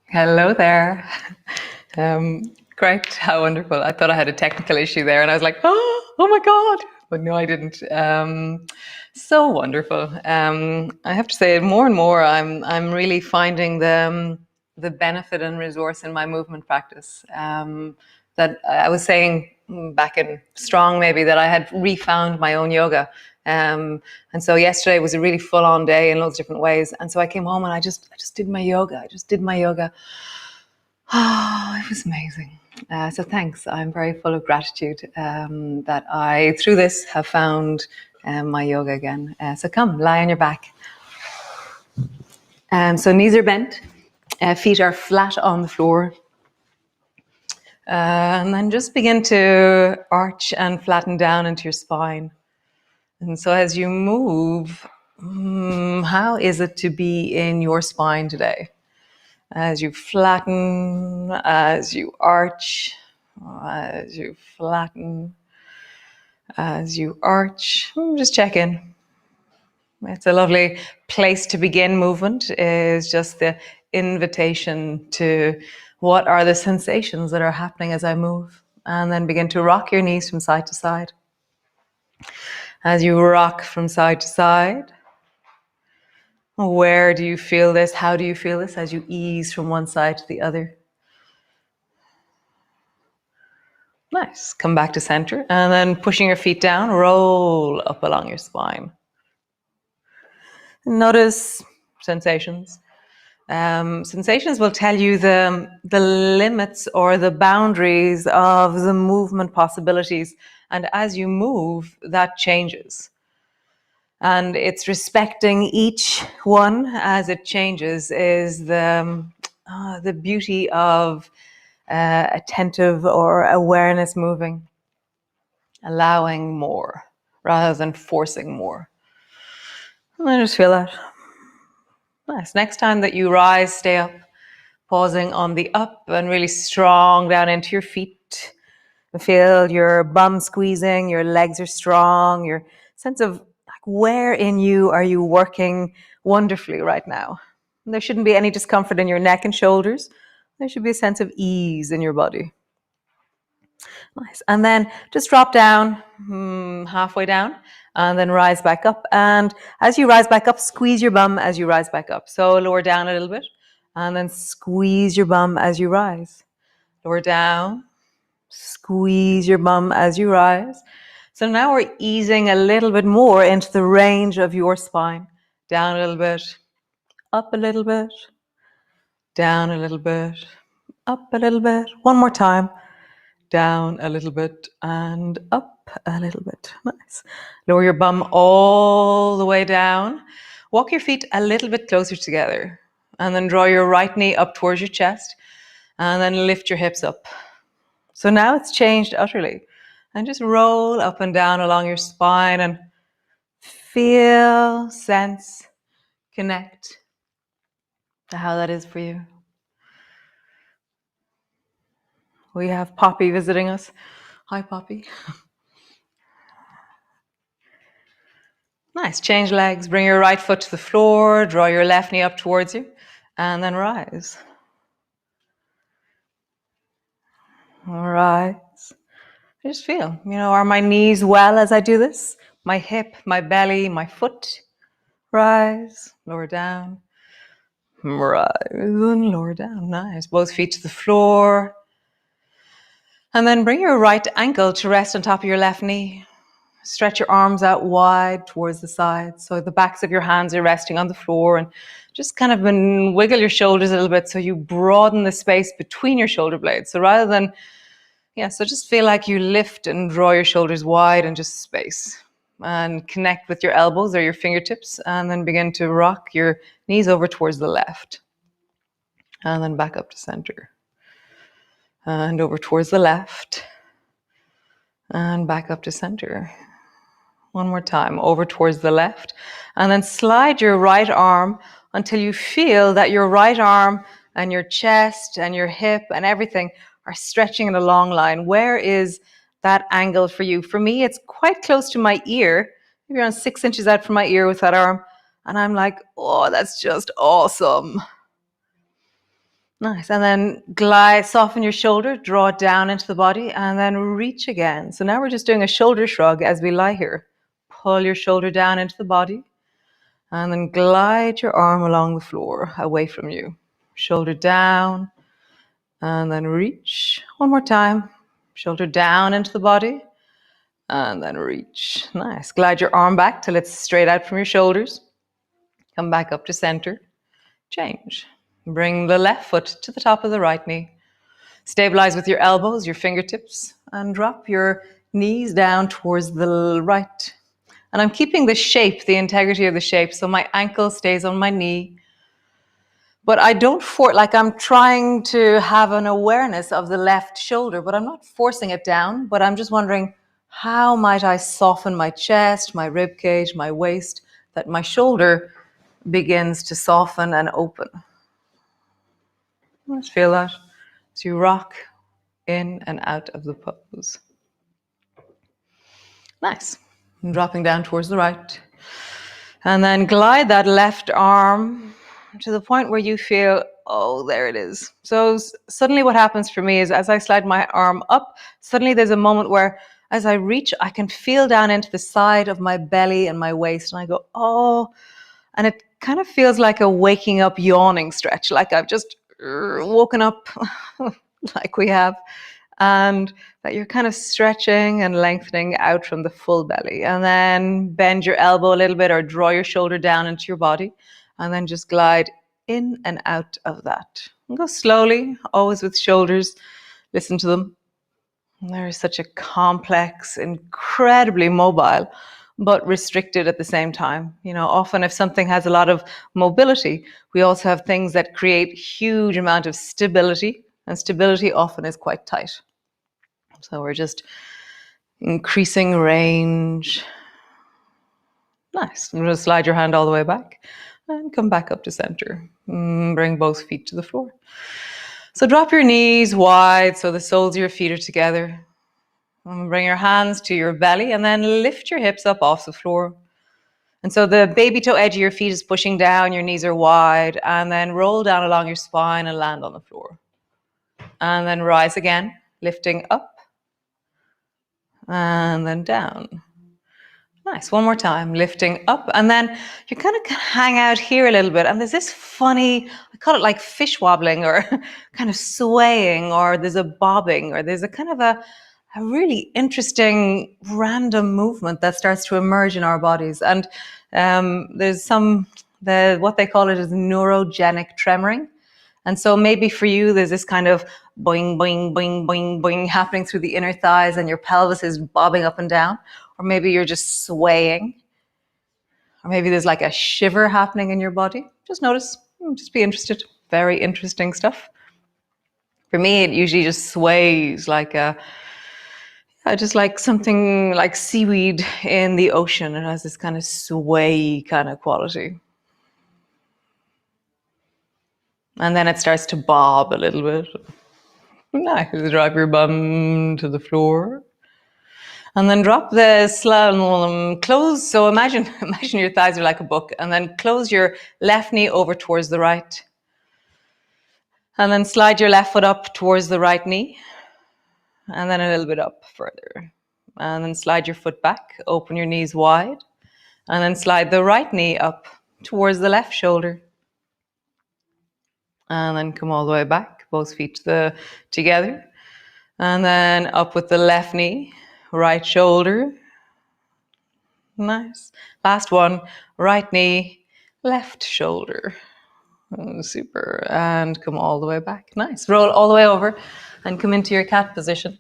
Hello there. Great. How wonderful. I thought I had a technical issue there and I was like, oh my God. But no, I didn't. So wonderful. I have to say, more and more, I'm really finding the benefit and resource in my movement practice. That I was saying back in Strong, maybe, that I had refound my own yoga. And so yesterday was a really full-on day in loads of different ways. And so I came home and I just did my yoga. I just did my yoga. Oh, it was amazing. So thanks. I'm very full of gratitude that I, through this, have found my yoga again. So come, lie on your back. So knees are bent, feet are flat on the floor. And then just begin to arch and flatten down into your spine. And so as you move, how is it to be in your spine today? As you flatten, as you arch, as you flatten, as you arch, just check in. It's a lovely place to begin movement, is just the invitation to what are the sensations that are happening as I move, and then begin to rock your knees from side to side. As you rock from side to side, where do you feel this? How do you feel this as you ease from one side to the other? Nice. Come back to center and then pushing your feet down, roll up along your spine. Notice sensations. Sensations will tell you the limits or the boundaries of the movement possibilities. And as you move, that changes. And it's respecting each one as it changes is the beauty of attentive or awareness moving. Allowing more rather than forcing more. And I just feel that. Nice. Next time that you rise, stay up, pausing on the up and really strong down into your feet. Feel your bum squeezing, your legs are strong, your sense of like where in you are you working wonderfully right now. And there shouldn't be any discomfort in your neck and shoulders. There should be a sense of ease in your body. Nice. And then just drop down halfway down and then rise back up. And as you rise back up, squeeze your bum as you rise back up. So lower down a little bit and then squeeze your bum as you rise. Lower down, squeeze your bum as you rise. So now we're easing a little bit more into the range of your spine. Down a little bit, up a little bit, down a little bit, up a little bit. One more time. Down a little bit and up a little bit. Nice. Lower your bum all the way down. Walk your feet a little bit closer together and then draw your right knee up towards your chest and then lift your hips up. So now it's changed utterly. And just roll up and down along your spine and feel, sense, connect to how that is for you. We have Poppy visiting us. Hi, Poppy. Nice. Change legs. Bring your right foot to the floor. Draw your left knee up towards you. And then rise. Rise. Just feel, are my knees well as I do this? My hip, my belly, my foot. Rise. Lower down. Rise and lower down. Nice. Both feet to the floor. And then bring your right ankle to rest on top of your left knee. Stretch your arms out wide towards the sides. So the backs of your hands are resting on the floor and just kind of wiggle your shoulders a little bit so you broaden the space between your shoulder blades. So rather than, so just feel like you lift and draw your shoulders wide and just space. And connect with your elbows or your fingertips and then begin to rock your knees over towards the left. And then back up to center. And over towards the left. And back up to center. One more time, over towards the left. And then slide your right arm until you feel that your right arm and your chest and your hip and everything are stretching in a long line. Where is that angle for you. For me, it's quite close to my ear, maybe around 6 inches out from my ear with that arm. And I'm like, oh, that's just awesome. Nice. And then glide, soften your shoulder, draw it down into the body, and then reach again. So now we're just doing a shoulder shrug as we lie here. Pull your shoulder down into the body, and then glide your arm along the floor away from you. Shoulder down, and then reach. One more time. Shoulder down into the body, and then reach. Nice. Glide your arm back till it's straight out from your shoulders. Come back up to center. Change. Bring the left foot to the top of the right knee. Stabilize with your elbows, your fingertips, and drop your knees down towards the right. And I'm keeping the shape, the integrity of the shape, so my ankle stays on my knee. But I don't like I'm trying to have an awareness of the left shoulder, but I'm not forcing it down, but I'm just wondering, how might I soften my chest, my rib cage, my waist, that my shoulder begins to soften and open. Let's feel that as you rock in and out of the pose. Nice. And dropping down towards the right. And then glide that left arm to the point where you feel, oh, there it is. So suddenly what happens for me is as I slide my arm up, suddenly there's a moment where as I reach, I can feel down into the side of my belly and my waist. And I go, oh, and it kind of feels like a waking up yawning stretch, like I've just woken up like we have, and that you're kind of stretching and lengthening out from the full belly. And then bend your elbow a little bit or draw your shoulder down into your body, and then just glide in and out of that. And go slowly, always with shoulders. Listen to them. They're such a complex, incredibly mobile, but restricted at the same time. You know, often if something has a lot of mobility, we also have things that create huge amount of stability, and stability often is quite tight. So we're just increasing range. Nice. I'm going to slide your hand all the way back and come back up to center. Bring both feet to the floor. So drop your knees wide so the soles of your feet are together. Bring your hands to your belly and then lift your hips up off the floor. And so the baby toe edge of your feet is pushing down, your knees are wide, and then roll down along your spine and land on the floor. And then rise again, lifting up and then down. Nice. One more time, lifting up, and then you kind of hang out here a little bit, and there's this funny, I call it like fish wobbling or kind of swaying, or there's a bobbing, or there's a kind of a really interesting random movement that starts to emerge in our bodies. And there's what they call it is neurogenic tremoring. And so maybe for you, there's this kind of boing, boing, boing, boing, boing happening through the inner thighs and your pelvis is bobbing up and down. Or maybe you're just swaying. Or maybe there's like a shiver happening in your body. Just notice, just be interested. Very interesting stuff. For me, it usually just sways like just like something like seaweed in the ocean. It has this kind of sway kind of quality. And then it starts to bob a little bit. Nice. Drop your bum to the floor. And then drop the slalom, close. So imagine your thighs are like a book. And then close your left knee over towards the right. And then slide your left foot up towards the right knee. And then a little bit up further. And then slide your foot back, open your knees wide. And then slide the right knee up towards the left shoulder. And then come all the way back, both feet together. And then up with the left knee, right shoulder. Nice. Last one, right knee, left shoulder. Oh, super. And come all the way back. Nice. Roll all the way over and come into your cat position.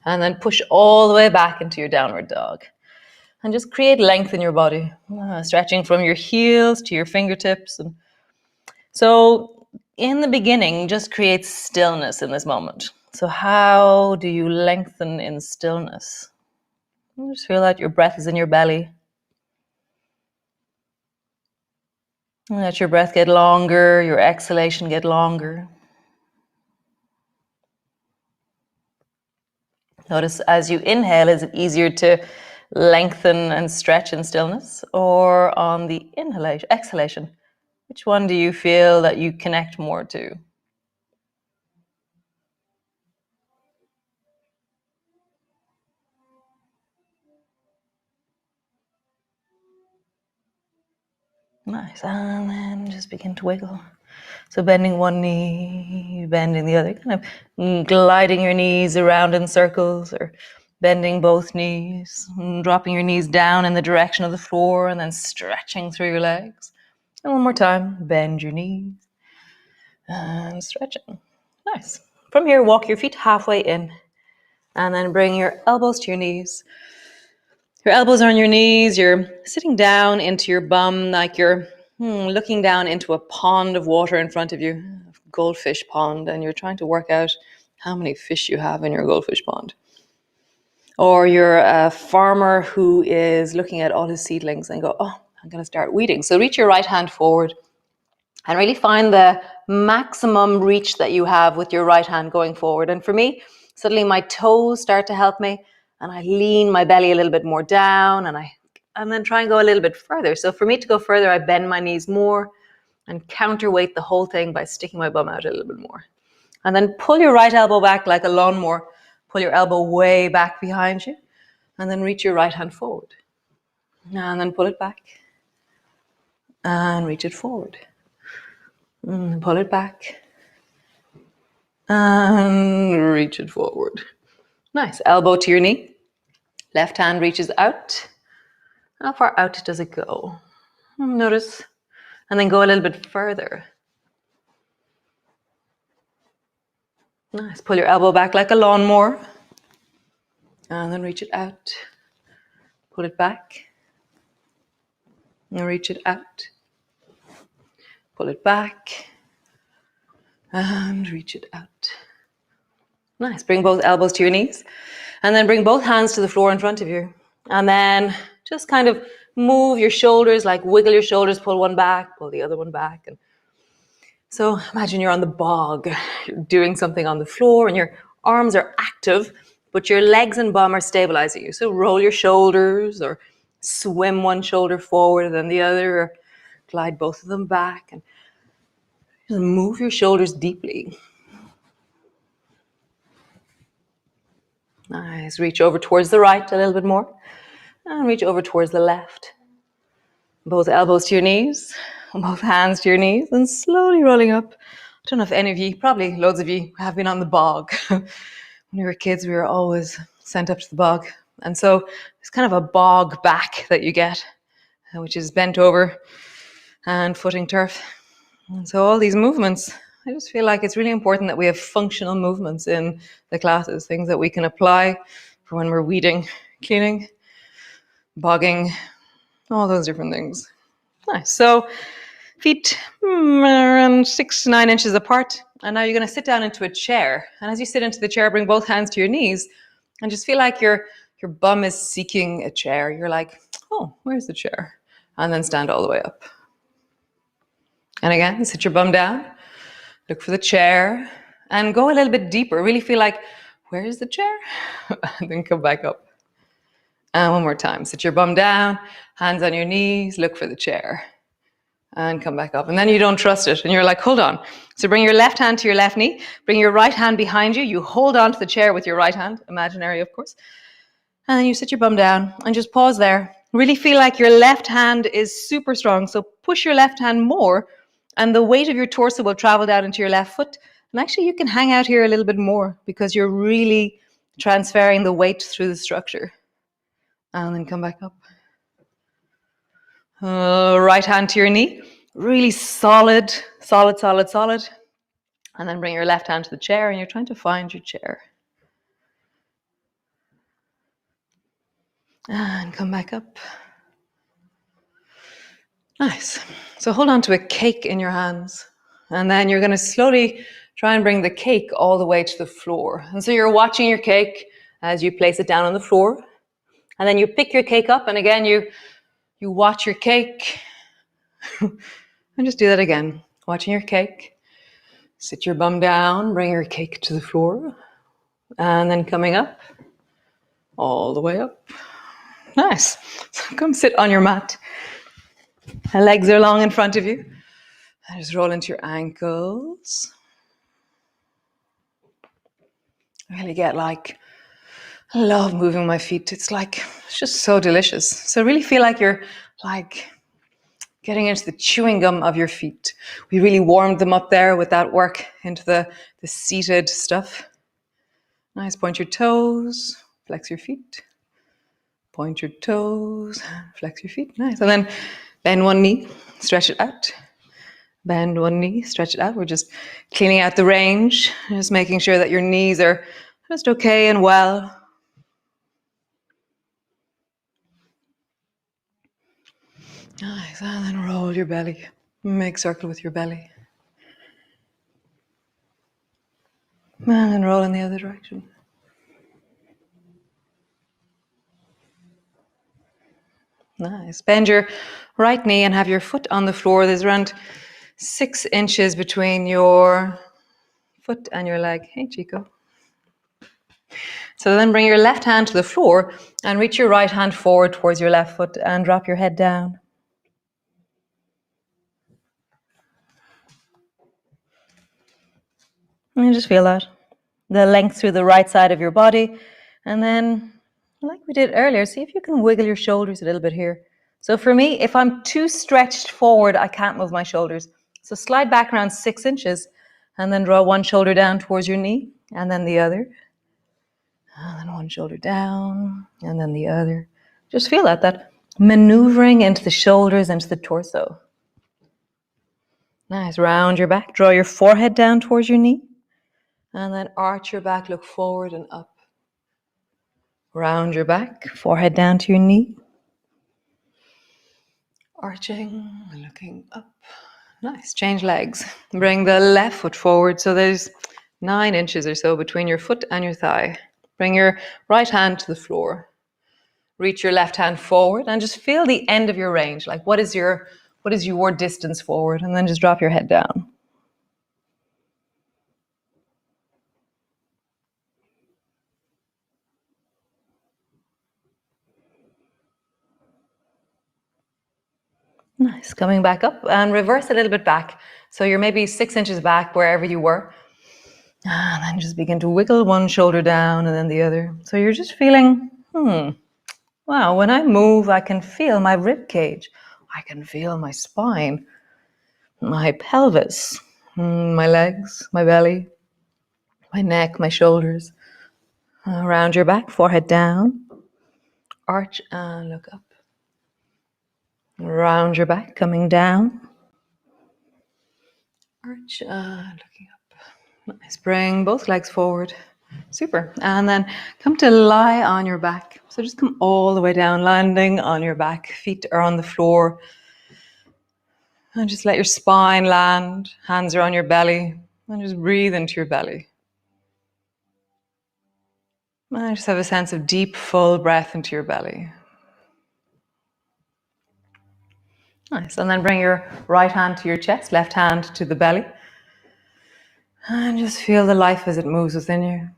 And then push all the way back into your downward dog. And just create length in your body, stretching from your heels to your fingertips. And so in the beginning, just create stillness in this moment. So how do you lengthen in stillness? Just feel that your breath is in your belly. And let your breath get longer, your exhalation get longer. Notice as you inhale, is it easier to lengthen and stretch in stillness, or on the exhalation? Which one do you feel that you connect more to? Nice. And then just begin to wiggle. So bending one knee, bending the other, kind of gliding your knees around in circles, or bending both knees, dropping your knees down in the direction of the floor, and then stretching through your legs. And one more time, bend your knees and stretching. Nice. From here, walk your feet halfway in, and then bring your elbows to your knees. Your elbows are on your knees, you're sitting down into your bum like you're looking down into a pond of water in front of you, a goldfish pond, and you're trying to work out how many fish you have in your goldfish pond. Or you're a farmer who is looking at all his seedlings and go, oh, I'm going to start weeding. So reach your right hand forward and really find the maximum reach that you have with your right hand going forward. And for me, suddenly my toes start to help me, and I lean my belly a little bit more down, and then try and go a little bit further. So for me to go further, I bend my knees more and counterweight the whole thing by sticking my bum out a little bit more. And then pull your right elbow back like a lawnmower. Pull your elbow way back behind you, and then reach your right hand forward. And then pull it back and reach it forward. And pull it back and reach it forward. Nice. Elbow to your knee. Left hand reaches out. How far out does it go? Notice. And then go a little bit further. Nice. Pull your elbow back like a lawnmower. And then reach it out. Pull it back. And reach it out. Pull it back. And reach it out. Nice. Bring both elbows to your knees. And then bring both hands to the floor in front of you. And then just kind of move your shoulders, like wiggle your shoulders, pull one back, pull the other one back. And so imagine you're on the bog, you're doing something on the floor and your arms are active, but your legs and bum are stabilizing you. So roll your shoulders or swim one shoulder forward and then the other, or glide both of them back, and just move your shoulders deeply. Nice. Reach over towards the right a little bit more and reach over towards the left. Both elbows to your knees, both hands to your knees, and slowly rolling up. I don't know if any of you, probably loads of you, have been on the bog. When we were kids, we were always sent up to the bog. And so it's kind of a bog back that you get, which is bent over and footing turf. And so all these movements, I just feel like it's really important that we have functional movements in the classes, things that we can apply for when we're weeding, cleaning, bogging, all those different things. Nice. So feet around 6 to 9 inches apart. And now you're going to sit down into a chair. And as you sit into the chair, bring both hands to your knees and just feel like your bum is seeking a chair. You're like, oh, where's the chair? And then stand all the way up. And again, sit your bum down, look for the chair, and go a little bit deeper. Really feel like, where's the chair? And then come back up. And one more time, sit your bum down, hands on your knees, look for the chair, and come back up. And then you don't trust it, and you're like, hold on. So bring your left hand to your left knee, bring your right hand behind you, you hold on to the chair with your right hand, imaginary of course, and then you sit your bum down and just pause there. Really feel like your left hand is super strong, so push your left hand more, and the weight of your torso will travel down into your left foot. And actually you can hang out here a little bit more because you're really transferring the weight through the structure. And then come back up. Right hand to your knee. Really solid. And then bring your left hand to the chair and you're trying to find your chair. And come back up. Nice. So hold on to a cake in your hands. And then you're going to slowly try and bring the cake all the way to the floor. And so you're watching your cake as you place it down on the floor. And then you pick your cake up. And again, you watch your cake. And just do that again. Watching your cake. Sit your bum down. Bring your cake to the floor. And then coming up. all the way up. Nice. So come sit on your mat. The legs are long in front of you. And just roll into your ankles. Really get like, I love moving my feet. It's just so delicious. So really feel like you're like getting into the chewing gum of your feet. We really warmed them up there with that work into the seated stuff. Nice, point your toes, flex your feet. Point your toes, flex your feet. Nice. And then bend one knee, stretch it out. Bend one knee, stretch it out. We're just cleaning out the range, just making sure that your knees are just okay and well. Nice. And then roll your belly. Make circle with your belly. And then roll in the other direction. Nice. Bend your right knee and have your foot on the floor. There's around 6 inches between your foot and your leg. Hey, Chicko. So then bring your left hand to the floor and reach your right hand forward towards your left foot and drop your head down. And just feel that. The length through the right side of your body. And then, like we did earlier, see if you can wiggle your shoulders a little bit here. So for me, if I'm too stretched forward, I can't move my shoulders. So slide back around 6 inches and then draw one shoulder down towards your knee and then the other. And then one shoulder down and then the other. Just feel that maneuvering into the shoulders, into the torso. Nice. Round your back. Draw your forehead down towards your knee. And then arch your back, look forward and up. Round your back, forehead down to your knee. Arching, looking up. Nice. Change legs. Bring the left foot forward. So there's 9 inches or so between your foot and your thigh. Bring your right hand to the floor. Reach your left hand forward and just feel the end of your range. Like what is your distance forward? And then just drop your head down. Nice. Coming back up and reverse a little bit back. So you're maybe 6 inches back wherever you were. And then just begin to wiggle one shoulder down and then the other. So you're just feeling, wow, when I move, I can feel my rib cage. I can feel my spine, my pelvis, my legs, my belly, my neck, my shoulders. Around your back, forehead down. Arch and look up. Round your back, coming down. Arch and looking up. Nice. Bring both legs forward. Super. And then come to lie on your back. So just come all the way down, landing on your back. Feet are on the floor. And just let your spine land. Hands are on your belly. And just breathe into your belly. And just have a sense of deep, full breath into your belly. Nice. And then bring your right hand to your chest, left hand to the belly. And just feel the life as it moves within you.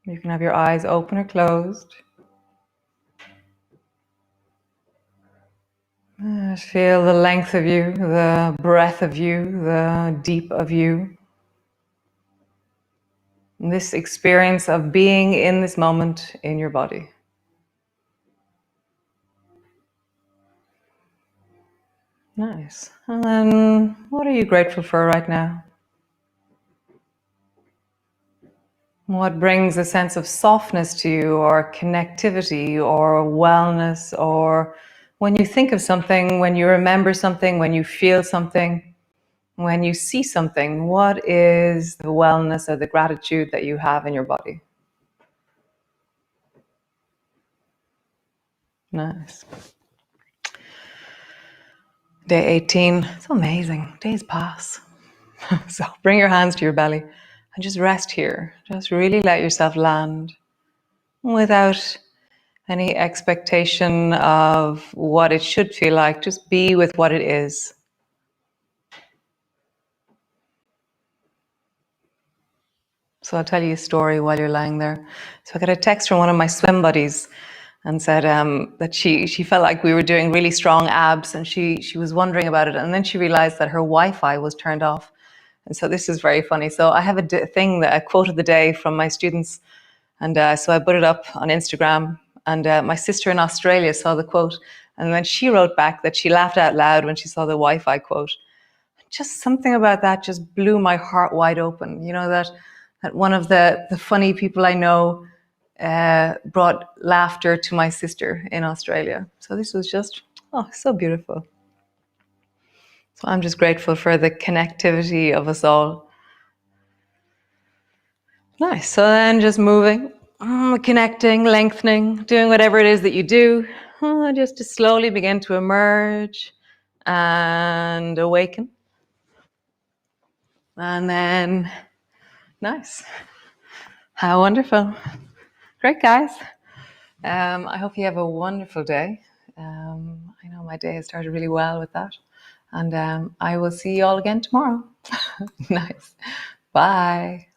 You can have your eyes open or closed. Just feel the length of you, the breadth of you, the deep of you. This experience of being in this moment in your body. Nice. And then what are you grateful for right now? What brings a sense of softness to you, or connectivity, or wellness, or when you think of something, when you remember something, when you feel something, when you see something, what is the wellness or the gratitude that you have in your body? Nice. Day 18. It's amazing. Days pass. So bring your hands to your belly and just rest here. Just really let yourself land without any expectation of what it should feel like. Just be with what it is. So I'll tell you a story while you're lying there. So I got a text from one of my swim buddies and said that she felt like we were doing really strong abs, and she was wondering about it. And then she realized that her Wi-Fi was turned off. And so this is very funny. So I have a thing, that a quote of the day from my students. And so I put it up on Instagram. And my sister in Australia saw the quote. And then she wrote back that she laughed out loud when she saw the Wi-Fi quote. Just something about that just blew my heart wide open. You know, that one of the funny people I know brought laughter to my sister in Australia. So this was just, so beautiful. So I'm just grateful for the connectivity of us all. Nice. So then just moving, connecting, lengthening, doing whatever it is that you do, just to slowly begin to emerge and awaken. And then, nice. How wonderful. Great, guys. I hope you have a wonderful day. I know my day has started really well with that. And I will see you all again tomorrow. Nice. Bye.